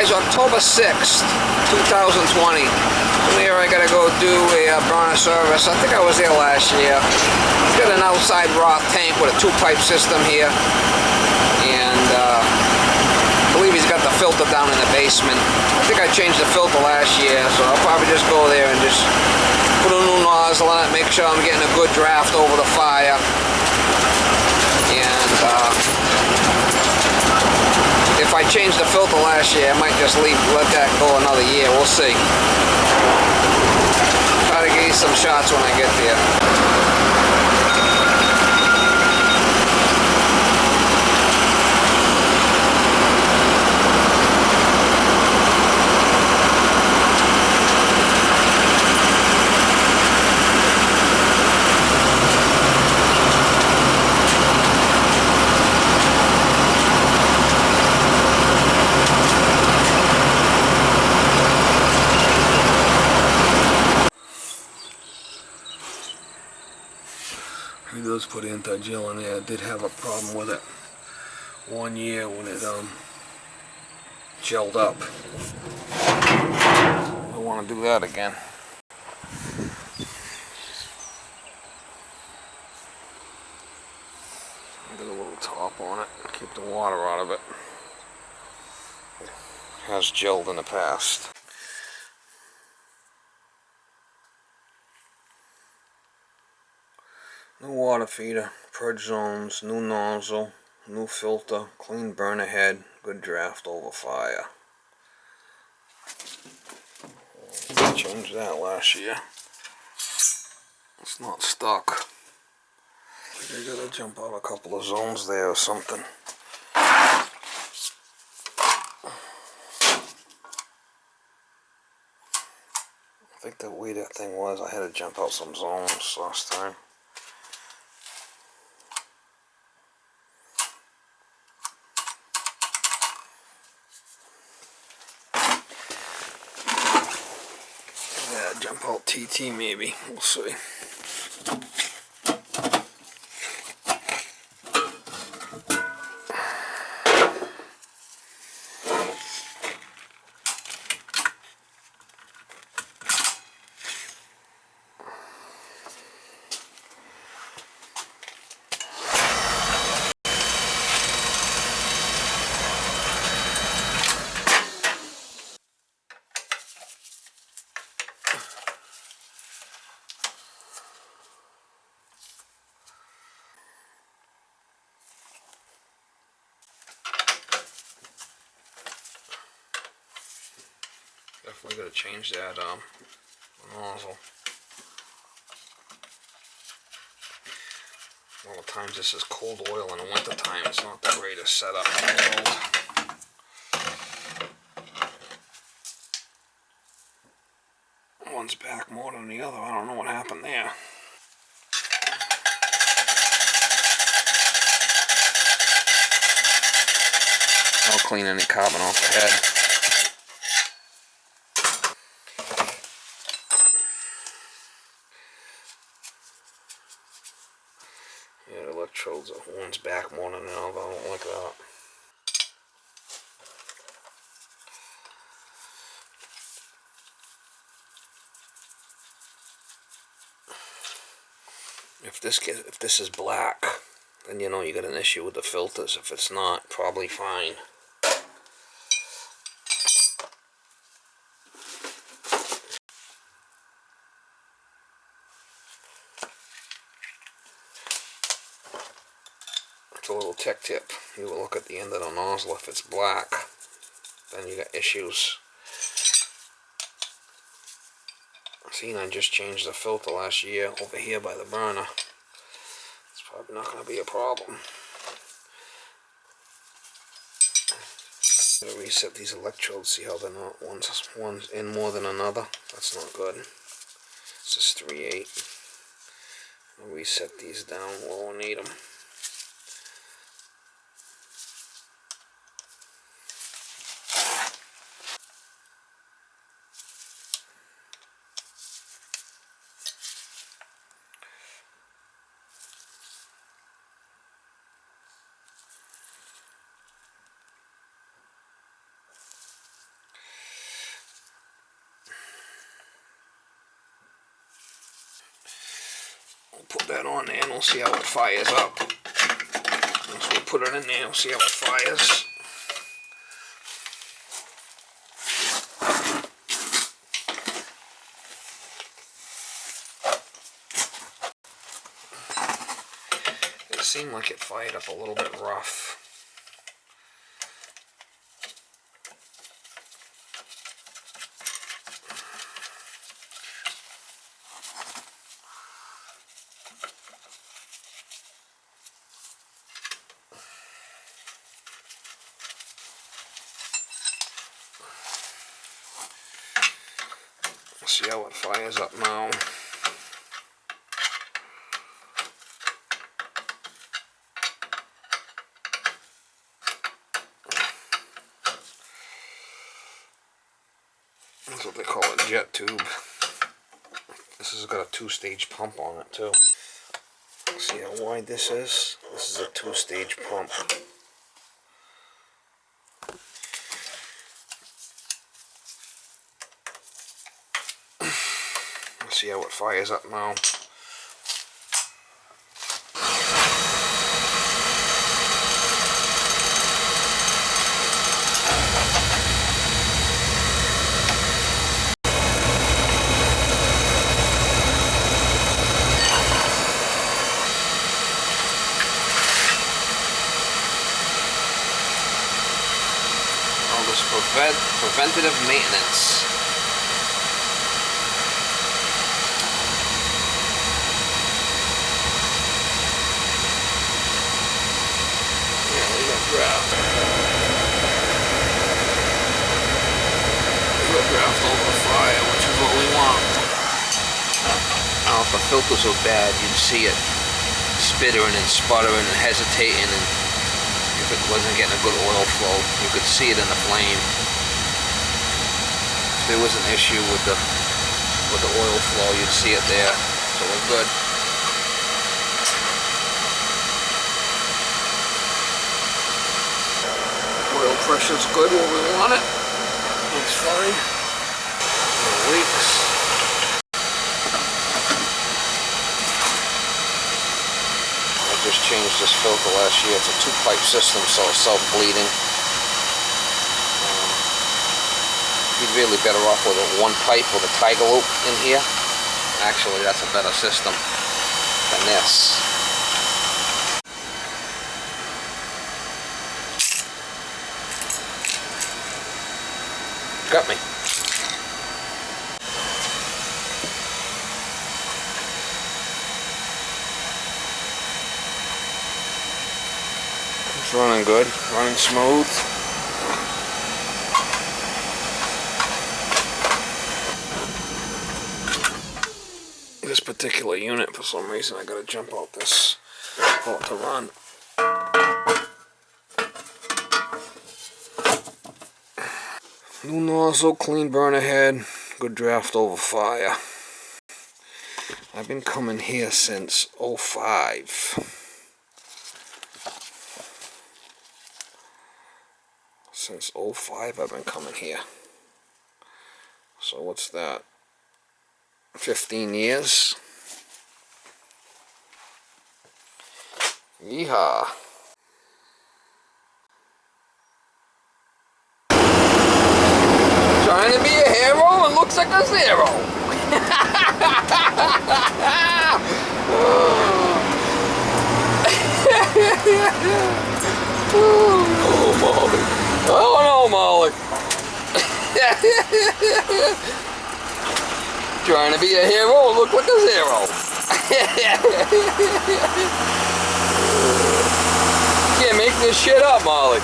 guys, October 6th, 2020. Here I gotta go do a burner service. I think I was there last year. It's got an outside roth tank with a 2-pipe system here. And I believe he's got the filter down in the basement. I think I changed the filter last year, so I'll probably just go there and just put a new nozzle on it, make sure I'm getting a good draft over the fire. And if I change the filter last year, I might just let that go another year. We'll see. Try to get you some shots when I get there. He does put anti-gel in there. I did have a problem with it 1 year when it gelled up. I don't want to do that again. Get a little top on it, keep the water out of it. It has gelled in the past. New water feeder, purge zones, new nozzle, new filter, clean burner head, good draft over fire. I changed that last year. It's not stuck. I gotta jump out a couple of zones there or something. I think the way that thing was, I had to jump out some zones last time. Jump out TT maybe, we'll see. Definitely gotta change that nozzle. A lot of times this is cold oil in the winter time. It's not the greatest setup in the world. One's back more than the other. I don't know what happened there. I'll clean any carbon off the head. Yeah, the electrodes, one's back more than the other. I don't like that. If this is black, then you know you got an issue with the filters. If it's not, probably fine. It's a little tech tip. You will look at the end of the nozzle. If it's black, then you got issues. See, I just changed the filter last year over here by the burner. It's probably not going to be a problem. I'm going to reset these electrodes, see how they're not one's in more than another. That's not good. It's just 3/8. I'll reset these down where we'll need them. put that on there and we'll see how it fires up. Once we put it in there, we'll see how it fires. It seemed like it fired up a little bit rough. See how it fires up now. That's what they call a jet tube. This has got a 2-stage pump on it too. See how wide this is? This is a 2-stage pump. See how it fires up now. All this preventative maintenance. Draft over the fire, which is what we want. Now, if the filters are bad, you'd see it spittering and sputtering and hesitating, and if it wasn't getting a good oil flow, you could see it in the flame. If there was an issue with the oil flow, you'd see it there. So we're good. Oil pressure's good where we want it. It's fine. No leaks. I just changed this filter last year. It's a 2-pipe system, so it's self-bleeding. You'd really better off with a 1-pipe with a tiger loop in here. Actually, that's a better system than this. Got me. It's running good, running smooth. This particular unit, for some reason, I gotta jump out this port to run. New nozzle, clean burner head, good draft over fire. I've been coming here since '05. Since '05 I've been coming here. So what's that? 15 years? Yeehaw. Trying to be a hero and looks like a zero. Oh, Molly. Oh no, Molly. Trying to be a hero and look like a zero. Can't make this shit up, Molly.